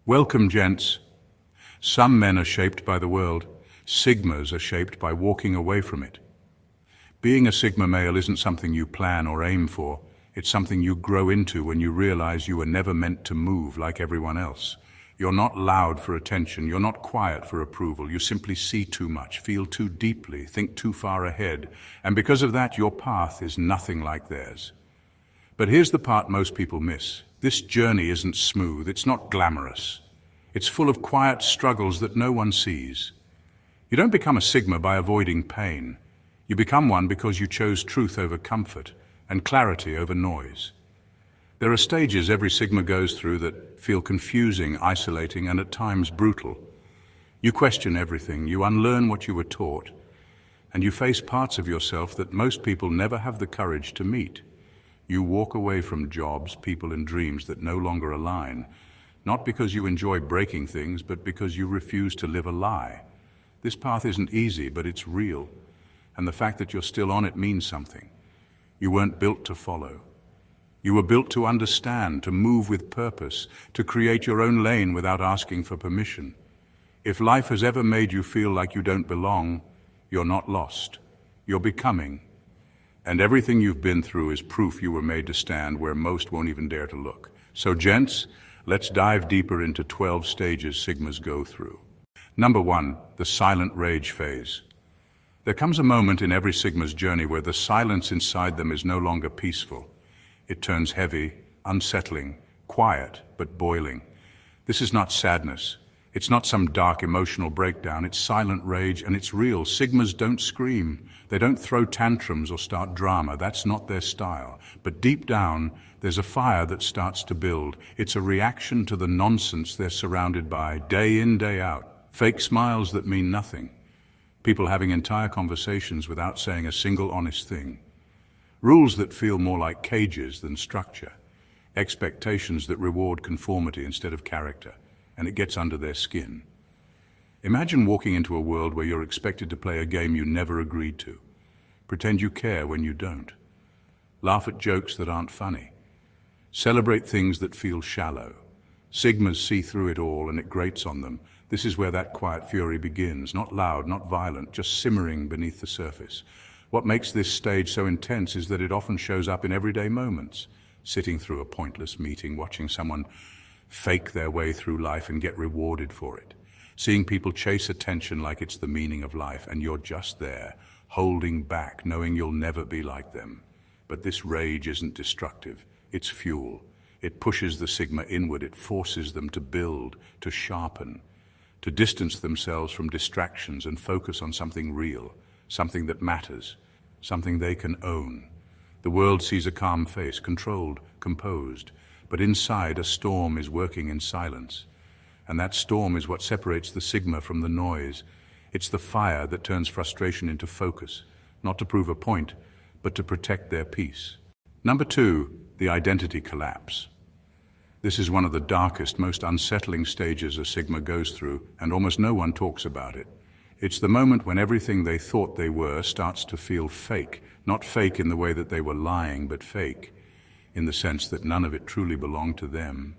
Welcome, gents. Some men are shaped by the world. Sigmas are shaped by walking away from it. Being a Sigma male isn't something you plan or aim for. It's something you grow into when you realize you were never meant to move like everyone else. You're not loud for attention. You're not quiet for approval. You simply see too much, feel too deeply, think too far ahead. And because of that, your path is nothing like theirs. But here's the part most people miss. This journey isn't smooth. It's not glamorous. It's full of quiet struggles that no one sees. You don't become a Sigma by avoiding pain. You become one because you chose truth over comfort and clarity over noise. There are stages every Sigma goes through that feel confusing, isolating, and at times brutal. You question everything, you unlearn what you were taught, and you face parts of yourself that most people never have the courage to meet. You walk away from jobs, people, and dreams that no longer align, not because you enjoy breaking things, but because you refuse to live a lie. This path isn't easy, but it's real, and the fact that you're still on it means something. You weren't built to follow. You were built to understand, to move with purpose, to create your own lane without asking for permission. If life has ever made you feel like you don't belong, you're not lost. You're becoming. And everything you've been through is proof you were made to stand where most won't even dare to look. So, gents, let's dive deeper into 12 stages Sigmas go through. Number 1, the silent rage phase. There comes a moment in every Sigma's journey where the silence inside them is no longer peaceful. It turns heavy, unsettling, quiet, but boiling. This is not sadness. It's not some dark emotional breakdown. It's silent rage, and it's real. Sigmas don't scream. They don't throw tantrums or start drama. That's not their style. But deep down, there's a fire that starts to build. It's a reaction to the nonsense they're surrounded by, day in, day out. Fake smiles that mean nothing. People having entire conversations without saying a single honest thing. Rules that feel more like cages than structure. Expectations that reward conformity instead of character. And it gets under their skin. Imagine walking into a world where you're expected to play a game you never agreed to. Pretend you care when you don't. Laugh at jokes that aren't funny. Celebrate things that feel shallow. Sigmas see through it all and it grates on them. This is where that quiet fury begins. Not loud, not violent, just simmering beneath the surface. What makes this stage so intense is that it often shows up in everyday moments. Sitting through a pointless meeting, watching someone fake their way through life and get rewarded for it. Seeing people chase attention like it's the meaning of life, and you're just there, holding back, knowing you'll never be like them. But this rage isn't destructive, it's fuel. It pushes the Sigma inward, it forces them to build, to sharpen, to distance themselves from distractions and focus on something real, something that matters, something they can own. The world sees a calm face, controlled, composed, but inside a storm is working in silence. And that storm is what separates the Sigma from the noise. It's the fire that turns frustration into focus, not to prove a point, but to protect their peace. Number 2, the identity collapse. This is one of the darkest, most unsettling stages a Sigma goes through, and almost no one talks about it. It's the moment when everything they thought they were starts to feel fake. Not fake in the way that they were lying, but fake in the sense that none of it truly belonged to them.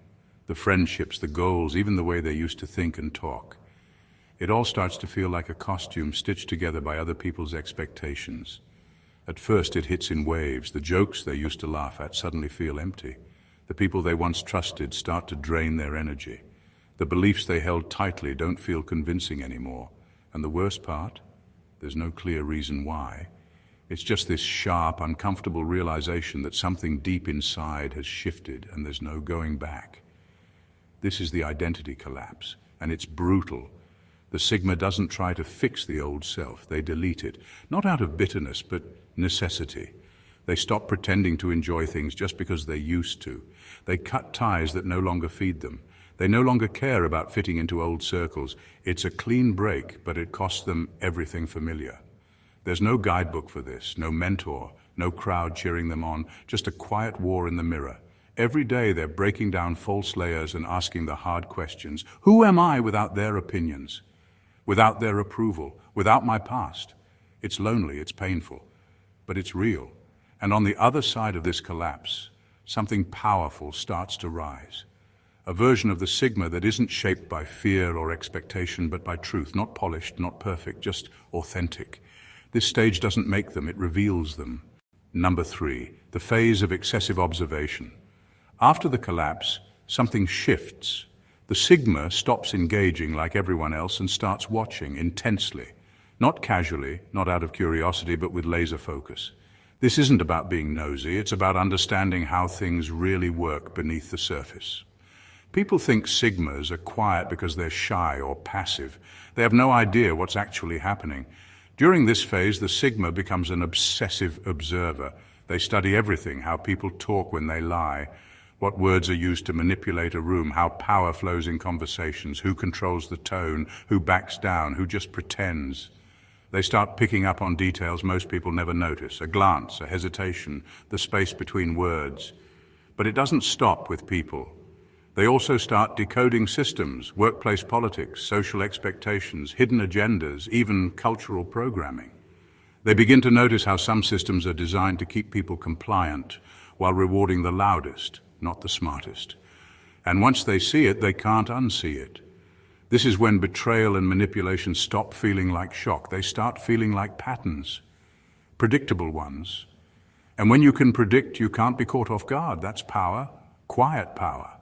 The friendships, the goals, even the way they used to think and talk. It all starts to feel like a costume stitched together by other people's expectations. At first it hits in waves. The jokes they used to laugh at suddenly feel empty. The people they once trusted start to drain their energy. The beliefs they held tightly don't feel convincing anymore. And the worst part? There's no clear reason why. It's just this sharp, uncomfortable realization that something deep inside has shifted and there's no going back. This is the identity collapse, and it's brutal. The Sigma doesn't try to fix the old self. They delete it, not out of bitterness, but necessity. They stop pretending to enjoy things just because they used to. They cut ties that no longer feed them. They no longer care about fitting into old circles. It's a clean break, but it costs them everything familiar. There's no guidebook for this, no mentor, no crowd cheering them on, just a quiet war in the mirror. Every day they're breaking down false layers and asking the hard questions. Who am I without their opinions? Without their approval? Without my past? It's lonely, it's painful, but it's real. And on the other side of this collapse, something powerful starts to rise. a version of the Sigma that isn't shaped by fear or expectation, but by truth, not polished, not perfect, just authentic. This stage doesn't make them, it reveals them. Number 3, the phase of excessive observation. After the collapse, something shifts. The Sigma stops engaging like everyone else and starts watching intensely, not casually, not out of curiosity, but with laser focus. This isn't about being nosy, it's about understanding how things really work beneath the surface. People think Sigmas are quiet because they're shy or passive. They have no idea what's actually happening. During this phase, the Sigma becomes an obsessive observer. They study everything, how people talk when they lie, what words are used to manipulate a room, how power flows in conversations, who controls the tone, who backs down, who just pretends. They start picking up on details most people never notice, a glance, a hesitation, the space between words. But it doesn't stop with people. They also start decoding systems, workplace politics, social expectations, hidden agendas, even cultural programming. They begin to notice how some systems are designed to keep people compliant while rewarding the loudest, not the smartest. And once they see it, they can't unsee it. This is when betrayal and manipulation stop feeling like shock. They start feeling like patterns, predictable ones. And when you can predict, you can't be caught off guard. That's power, quiet power.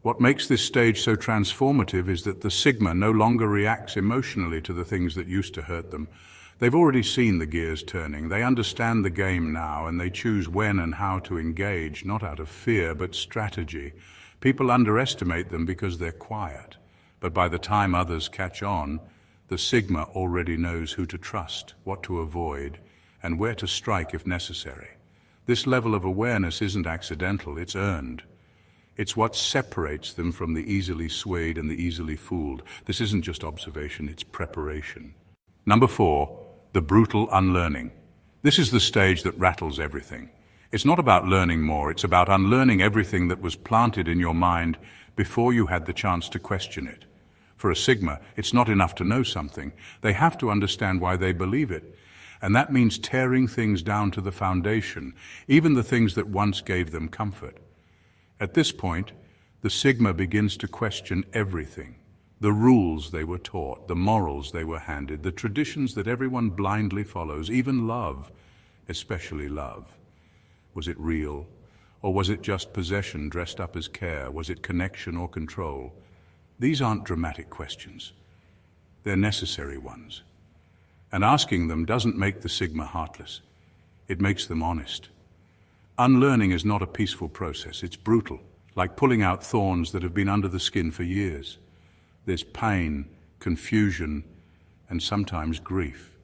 What makes this stage so transformative is that the Sigma no longer reacts emotionally to the things that used to hurt them. They've already seen the gears turning. They understand the game now, and they choose when and how to engage, not out of fear, but strategy. People underestimate them because they're quiet. But by the time others catch on, the Sigma already knows who to trust, what to avoid, and where to strike if necessary. This level of awareness isn't accidental, it's earned. It's what separates them from the easily swayed and the easily fooled. This isn't just observation, it's preparation. Number 4, the brutal unlearning. This is the stage that rattles everything. It's not about learning more, it's about unlearning everything that was planted in your mind before you had the chance to question it. For a Sigma, it's not enough to know something. They have to understand why they believe it. And that means tearing things down to the foundation, even the things that once gave them comfort. At this point, the Sigma begins to question everything. The rules they were taught, the morals they were handed, the traditions that everyone blindly follows, even love, especially love. Was it real? Or was it just possession dressed up as care? Was it connection or control? These aren't dramatic questions. They're necessary ones. And asking them doesn't make the Sigma heartless. It makes them honest. Unlearning is not a peaceful process. It's brutal, like pulling out thorns that have been under the skin for years. There's pain, confusion, and sometimes grief.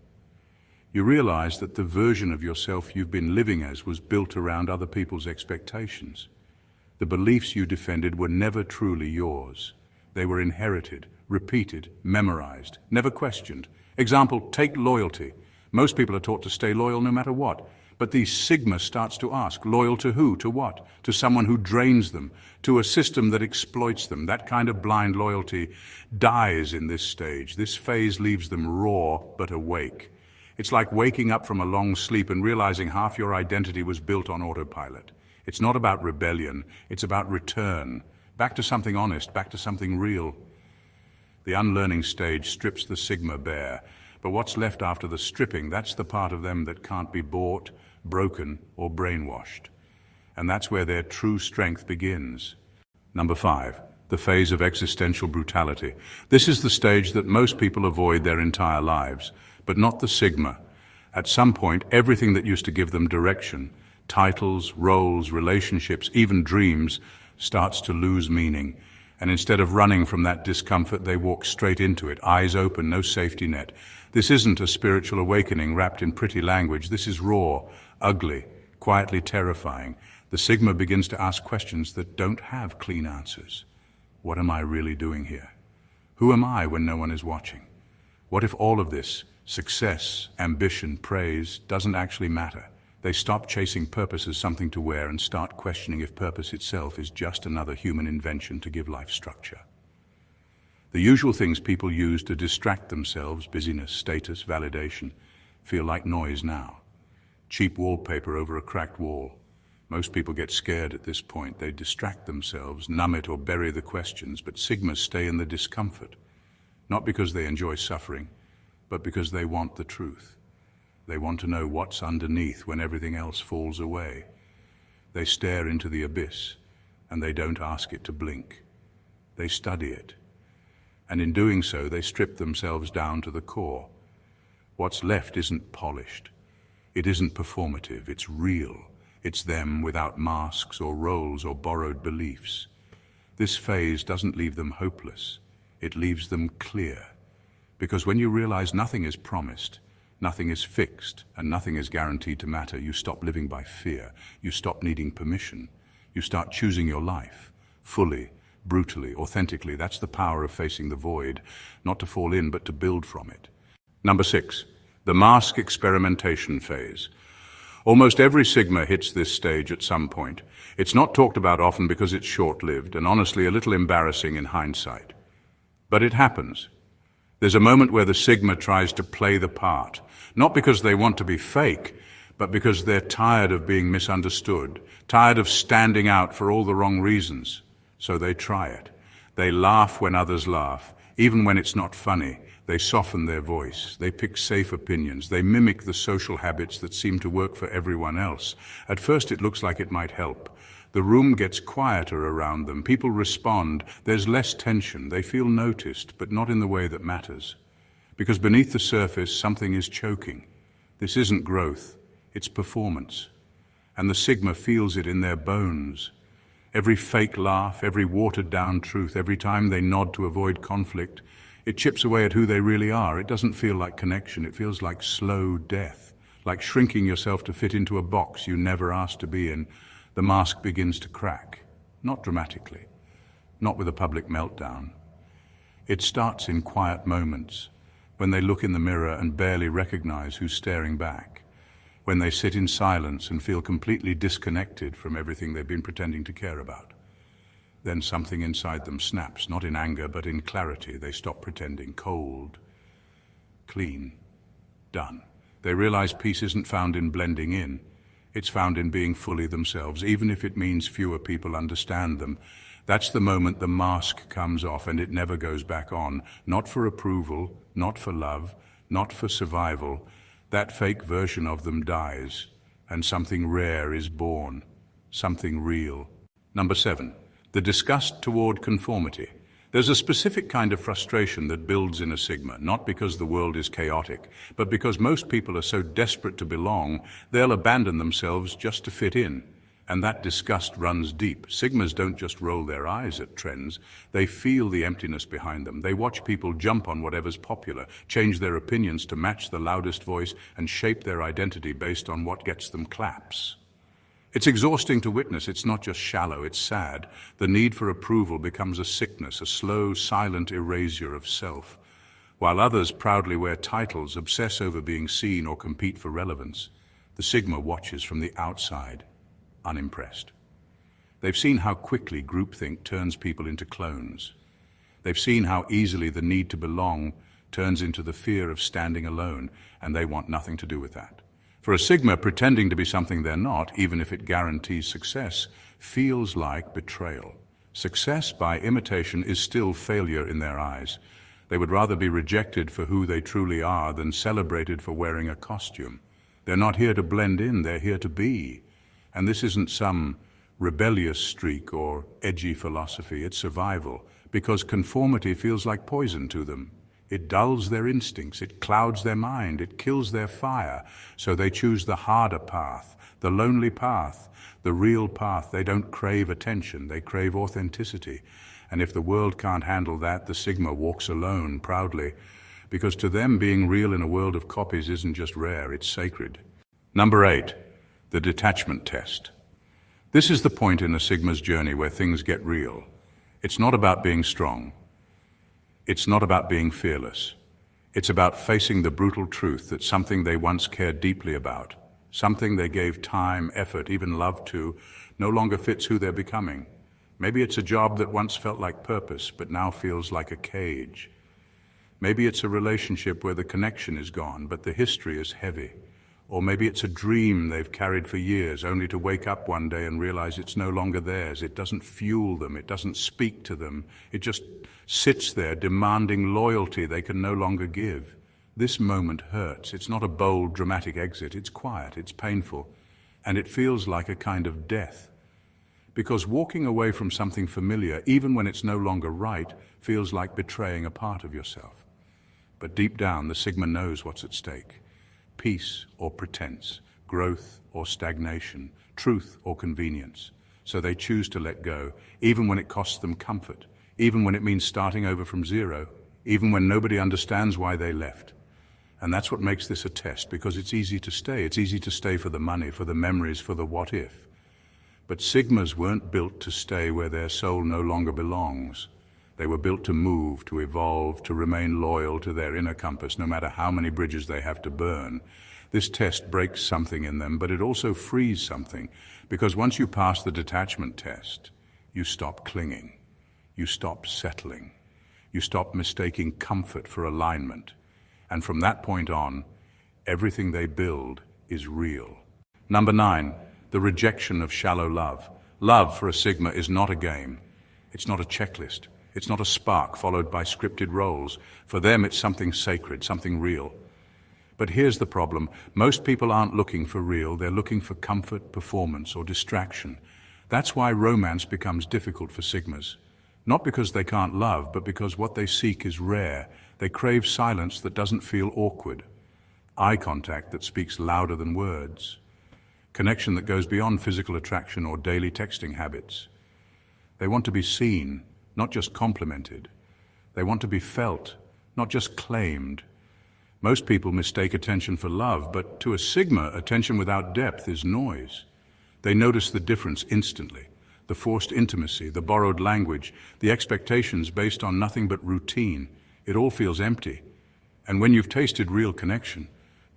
You realize that the version of yourself you've been living as was built around other people's expectations. The beliefs you defended were never truly yours. They were inherited, repeated, memorized, never questioned. Example, take loyalty. Most people are taught to stay loyal no matter what. But the Sigma starts to ask, loyal to who, to what? To someone who drains them, to a system that exploits them. That kind of blind loyalty dies in this stage. This phase leaves them raw but awake. It's like waking up from a long sleep and realizing half your identity was built on autopilot. It's not about rebellion, it's about return. Back to something honest, back to something real. The unlearning stage strips the Sigma bare. But what's left after the stripping, that's the part of them that can't be bought, broken, or brainwashed. And that's where their true strength begins. Number 5, the phase of existential brutality. This is the stage that most people avoid their entire lives, but not the Sigma. At some point, everything that used to give them direction, titles, roles, relationships, even dreams, starts to lose meaning. And instead of running from that discomfort, they walk straight into it, eyes open, no safety net. This isn't a spiritual awakening wrapped in pretty language. This is raw, ugly, quietly terrifying. The Sigma begins to ask questions that don't have clean answers. What am I really doing here? Who am I when no one is watching? What if all of this, success, ambition, praise, doesn't actually matter? They stop chasing purpose as something to wear and start questioning if purpose itself is just another human invention to give life structure. The usual things people use to distract themselves, busyness, status, validation, feel like noise now. Cheap wallpaper over a cracked wall, Most people get scared at this point. They distract themselves, numb it or bury the questions, but Sigmas stay in the discomfort, not because they enjoy suffering, but because they want the truth. They want to know what's underneath when everything else falls away. They stare into the abyss, and they don't ask it to blink. They study it. And in doing so, they strip themselves down to the core. What's left isn't polished. It isn't performative. It's real. It's them without masks or roles or borrowed beliefs. This phase doesn't leave them hopeless. It leaves them clear. Because when you realize nothing is promised, nothing is fixed, and nothing is guaranteed to matter, you stop living by fear. You stop needing permission. You start choosing your life, fully, brutally, authentically. That's the power of facing the void, not to fall in, but to build from it. Number 6, the mask experimentation phase. Almost every Sigma hits this stage at some point. It's not talked about often because it's short-lived and honestly a little embarrassing in hindsight. But it happens. There's a moment where the Sigma tries to play the part, not because they want to be fake, but because they're tired of being misunderstood, tired of standing out for all the wrong reasons. So they try it. They laugh when others laugh, even when it's not funny. They soften their voice. They pick safe opinions. They mimic the social habits that seem to work for everyone else. At first it looks like it might help. The room gets quieter around them. People respond. There's less tension. They feel noticed, but not in the way that matters. Because beneath the surface, something is choking. This isn't growth. It's performance. And the Sigma feels it in their bones. Every fake laugh, every watered-down truth, every time they nod to avoid conflict, it chips away at who they really are. It doesn't feel like connection. It feels like slow death, like shrinking yourself to fit into a box you never asked to be in. The mask begins to crack, not dramatically, not with a public meltdown. It starts in quiet moments, when they look in the mirror and barely recognize who's staring back, when they sit in silence and feel completely disconnected from everything they've been pretending to care about. Then something inside them snaps, not in anger, but in clarity. They stop pretending. Cold, clean, done. They realize peace isn't found in blending in. It's found in being fully themselves, even if it means fewer people understand them. That's the moment the mask comes off and it never goes back on. Not for approval, not for love, not for survival. That fake version of them dies, and something rare is born, something real. Number 7. The disgust toward conformity. There's a specific kind of frustration that builds in a Sigma, not because the world is chaotic, but because most people are so desperate to belong, they'll abandon themselves just to fit in. And that disgust runs deep. Sigmas don't just roll their eyes at trends, they feel the emptiness behind them. They watch people jump on whatever's popular, change their opinions to match the loudest voice, and shape their identity based on what gets them claps. It's exhausting to witness. It's not just shallow, it's sad. The need for approval becomes a sickness, a slow, silent erasure of self. While others proudly wear titles, obsess over being seen, or compete for relevance, the Sigma watches from the outside, unimpressed. They've seen how quickly groupthink turns people into clones. They've seen how easily the need to belong turns into the fear of standing alone, and they want nothing to do with that. For a Sigma, pretending to be something they're not, even if it guarantees success, feels like betrayal. Success by imitation is still failure in their eyes. They would rather be rejected for who they truly are than celebrated for wearing a costume. They're not here to blend in, they're here to be. And this isn't some rebellious streak or edgy philosophy, it's survival, because conformity feels like poison to them. It dulls their instincts, it clouds their mind, it kills their fire, so they choose the harder path, the lonely path, the real path. They don't crave attention, they crave authenticity. And if the world can't handle that, the Sigma walks alone, proudly, because to them being real in a world of copies isn't just rare, it's sacred. Number 8, the Detachment Test. This is the point in a Sigma's journey where things get real. It's not about being strong. It's not about being fearless. It's about facing the brutal truth that something they once cared deeply about, something they gave time, effort, even love to, no longer fits who they're becoming. Maybe it's a job that once felt like purpose, but now feels like a cage. Maybe it's a relationship where the connection is gone, but the history is heavy. Or maybe it's a dream they've carried for years, only to wake up one day and realize it's no longer theirs. It doesn't fuel them, it doesn't speak to them. It just sits there demanding loyalty they can no longer give. This moment hurts. It's not a bold, dramatic exit. It's quiet, it's painful, and it feels like a kind of death. Because walking away from something familiar, even when it's no longer right, feels like betraying a part of yourself. But deep down, the Sigma knows what's at stake. Peace or pretense, growth or stagnation, truth or convenience. So they choose to let go, even when it costs them comfort, even when it means starting over from zero, even when nobody understands why they left. And that's what makes this a test, because it's easy to stay. It's easy to stay for the money, for the memories, for the what if. But Sigmas weren't built to stay where their soul no longer belongs. They were built to move, to evolve, to remain loyal to their inner compass, no matter how many bridges they have to burn. This test breaks something in them, but it also frees something, because once you pass the detachment test, you stop clinging. You stop settling. You stop mistaking comfort for alignment. And from that point on, everything they build is real. Number 9, the rejection of shallow love. Love for a Sigma is not a game. It's not a checklist. It's not a spark followed by scripted roles. For them, it's something sacred, something real. But here's the problem. Most people aren't looking for real. They're looking for comfort, performance, or distraction. That's why romance becomes difficult for Sigmas. Not because they can't love, but because what they seek is rare. They crave silence that doesn't feel awkward. Eye contact that speaks louder than words. Connection that goes beyond physical attraction or daily texting habits. They want to be seen, not just complimented. They want to be felt, not just claimed. Most people mistake attention for love, but to a Sigma, attention without depth is noise. They notice the difference instantly. The forced intimacy, the borrowed language, the expectations based on nothing but routine. It all feels empty. And when you've tasted real connection,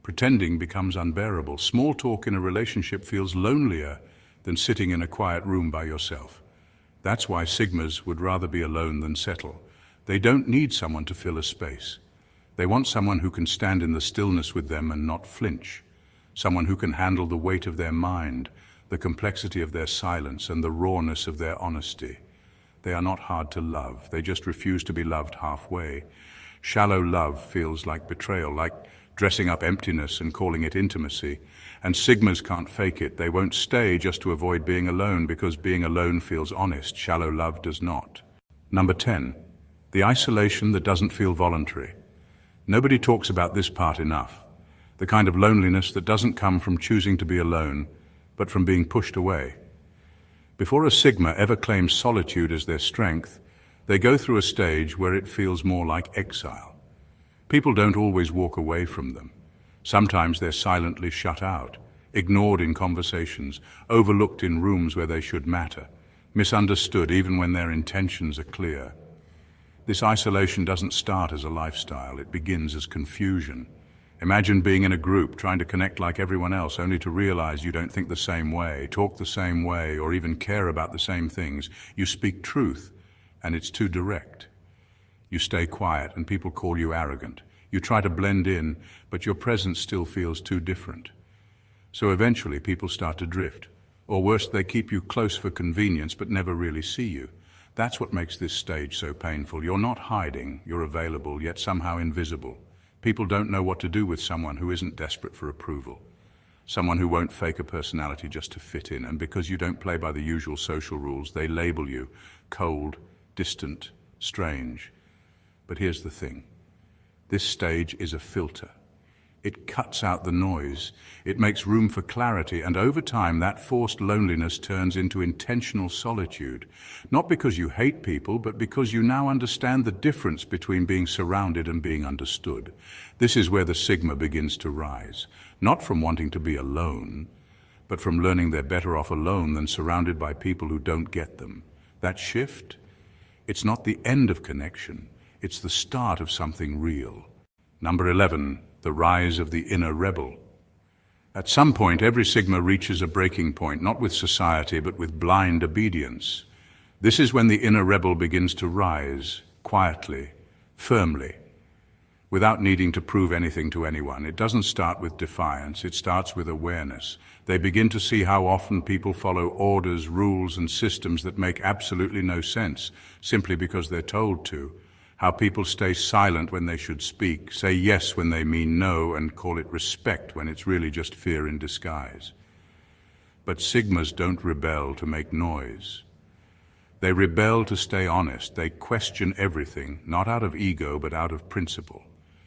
pretending becomes unbearable. Small talk in a relationship feels lonelier than sitting in a quiet room by yourself. That's why Sigmas would rather be alone than settle. They don't need someone to fill a space. They want someone who can stand in the stillness with them and not flinch. Someone who can handle the weight of their mind, the complexity of their silence, and the rawness of their honesty. They are not hard to love. They just refuse to be loved halfway. Shallow love feels like betrayal, like dressing up emptiness and calling it intimacy. And Sigmas can't fake it. They won't stay just to avoid being alone, because being alone feels honest. Shallow love does not. Number 10, the isolation that doesn't feel voluntary. Nobody talks about this part enough. The kind of loneliness that doesn't come from choosing to be alone, but from being pushed away. Before a Sigma ever claims solitude as their strength, they go through a stage where it feels more like exile. People don't always walk away from them. Sometimes they're silently shut out, ignored in conversations, overlooked in rooms where they should matter, misunderstood even when their intentions are clear. This isolation doesn't start as a lifestyle, it begins as confusion. Imagine being in a group, trying to connect like everyone else, only to realize you don't think the same way, talk the same way, or even care about the same things. You speak truth, and it's too direct. You stay quiet, and people call you arrogant. You try to blend in, but your presence still feels too different. So eventually people start to drift. Or worse, they keep you close for convenience, but never really see you. That's what makes this stage so painful. You're not hiding, you're available, yet somehow invisible. People don't know what to do with someone who isn't desperate for approval. Someone who won't fake a personality just to fit in, and because you don't play by the usual social rules, they label you cold, distant, strange. But here's the thing. This stage is a filter. It cuts out the noise. It makes room for clarity, and over time that forced loneliness turns into intentional solitude. Not because you hate people, but because you now understand the difference between being surrounded and being understood. This is where the Sigma begins to rise. Not from wanting to be alone, but from learning they're better off alone than surrounded by people who don't get them. That shift, it's not the end of connection. It's the start of something real. Number 11, the rise of the inner rebel. At some point, every Sigma reaches a breaking point, not with society, but with blind obedience. This is when the inner rebel begins to rise, quietly, firmly. without needing to prove anything to anyone. It doesn't start with defiance, it starts with awareness. They begin to see how often people follow orders, rules, and systems that make absolutely no sense, simply because they're told to. How people stay silent when they should speak, say yes when they mean no, and call it respect when it's really just fear in disguise. But Sigmas don't rebel to make noise. They rebel to stay honest. They question everything, not out of ego, but out of principle.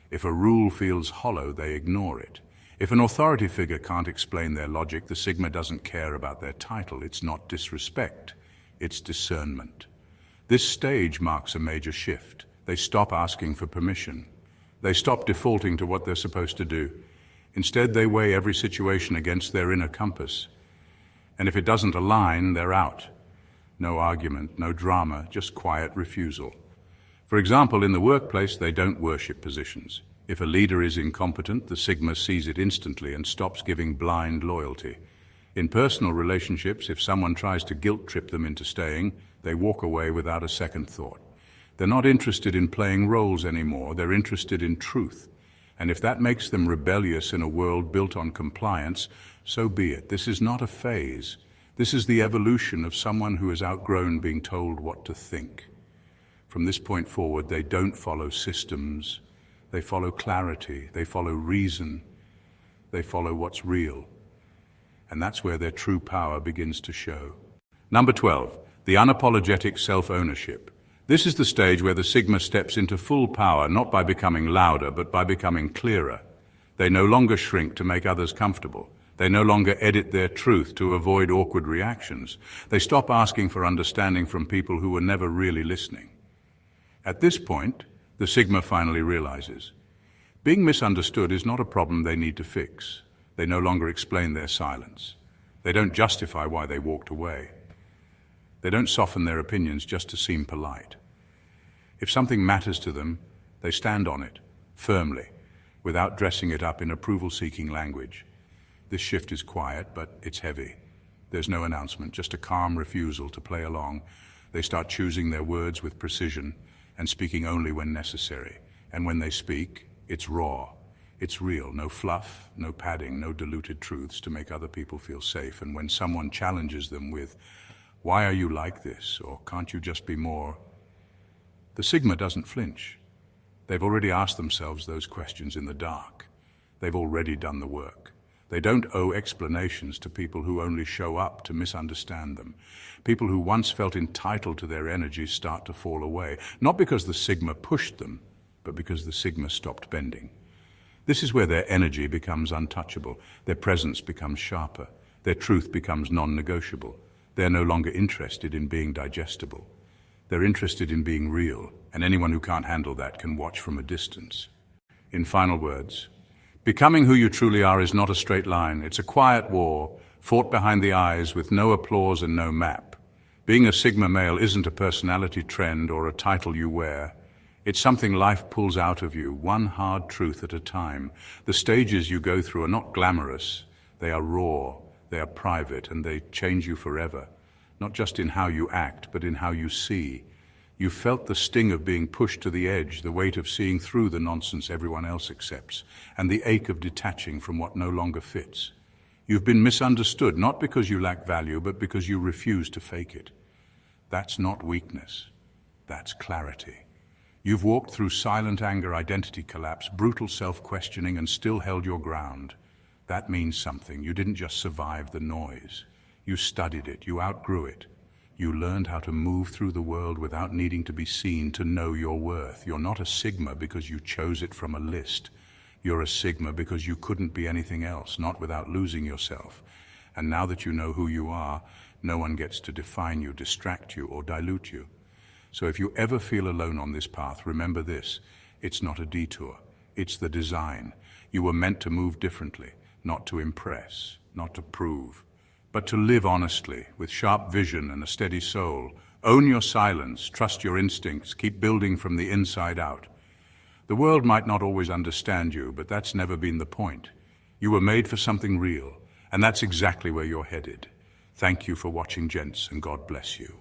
If a rule feels hollow, they ignore it. If an authority figure can't explain their logic, the Sigma doesn't care about their title. It's not disrespect, it's discernment. This stage marks a major shift. They stop asking for permission. They stop defaulting to what they're supposed to do. Instead, they weigh every situation against their inner compass. And if it doesn't align, they're out. No argument, no drama, just quiet refusal. For example, in the workplace, they don't worship positions. If a leader is incompetent, the Sigma sees it instantly and stops giving blind loyalty. In personal relationships, if someone tries to guilt-trip them into staying, they walk away without a second thought. They're not interested in playing roles anymore, they're interested in truth. And if that makes them rebellious in a world built on compliance, so be it. This is not a phase. This is the evolution of someone who has outgrown being told what to think. From this point forward, they don't follow systems. They follow clarity. They follow reason. They follow what's real. And that's where their true power begins to show. Number 12, the unapologetic self-ownership. This is the stage where the Sigma steps into full power, not by becoming louder, but by becoming clearer. They no longer shrink to make others comfortable. They no longer edit their truth to avoid awkward reactions. They stop asking for understanding from people who were never really listening. At this point, the Sigma finally realizes, being misunderstood is not a problem they need to fix. They no longer explain their silence. They don't justify why they walked away. They don't soften their opinions just to seem polite. If something matters to them, they stand on it, firmly, without dressing it up in approval-seeking language. This shift is quiet, but it's heavy. There's no announcement, just a calm refusal to play along. They start choosing their words with precision and speaking only when necessary. And when they speak, it's raw. It's real, no fluff, no padding, no diluted truths to make other people feel safe. And when someone challenges them with, "Why are you like this?" or "Can't you just be more?" the Sigma doesn't flinch. They've already asked themselves those questions in the dark. They've already done the work. They don't owe explanations to people who only show up to misunderstand them. People who once felt entitled to their energy start to fall away, not because the Sigma pushed them, but because the Sigma stopped bending. This is where their energy becomes untouchable, their presence becomes sharper, their truth becomes non-negotiable. They're no longer interested in being digestible. They're interested in being real, and anyone who can't handle that can watch from a distance. In final words, becoming who you truly are is not a straight line. It's a quiet war, fought behind the eyes with no applause and no map. Being a Sigma male isn't a personality trend or a title you wear. It's something life pulls out of you, one hard truth at a time. The stages you go through are not glamorous. They are raw, they are private, and they change you forever. Not just in how you act, but in how you see. You felt the sting of being pushed to the edge, the weight of seeing through the nonsense everyone else accepts, and the ache of detaching from what no longer fits. You've been misunderstood, not because you lack value, but because you refuse to fake it. That's not weakness. That's clarity. You've walked through silent anger, identity collapse, brutal self-questioning, and still held your ground. That means something. You didn't just survive the noise. You studied it. You outgrew it. You learned how to move through the world without needing to be seen to know your worth. You're not a Sigma because you chose it from a list. You're a Sigma because you couldn't be anything else, not without losing yourself. And now that you know who you are, no one gets to define you, distract you, or dilute you. So if you ever feel alone on this path, remember this. It's not a detour. It's the design. You were meant to move differently, not to impress, not to prove, but to live honestly, with sharp vision and a steady soul. Own your silence, trust your instincts, keep building from the inside out. The world might not always understand you, but that's never been the point. You were made for something real, and that's exactly where you're headed. Thank you for watching, gents, and God bless you.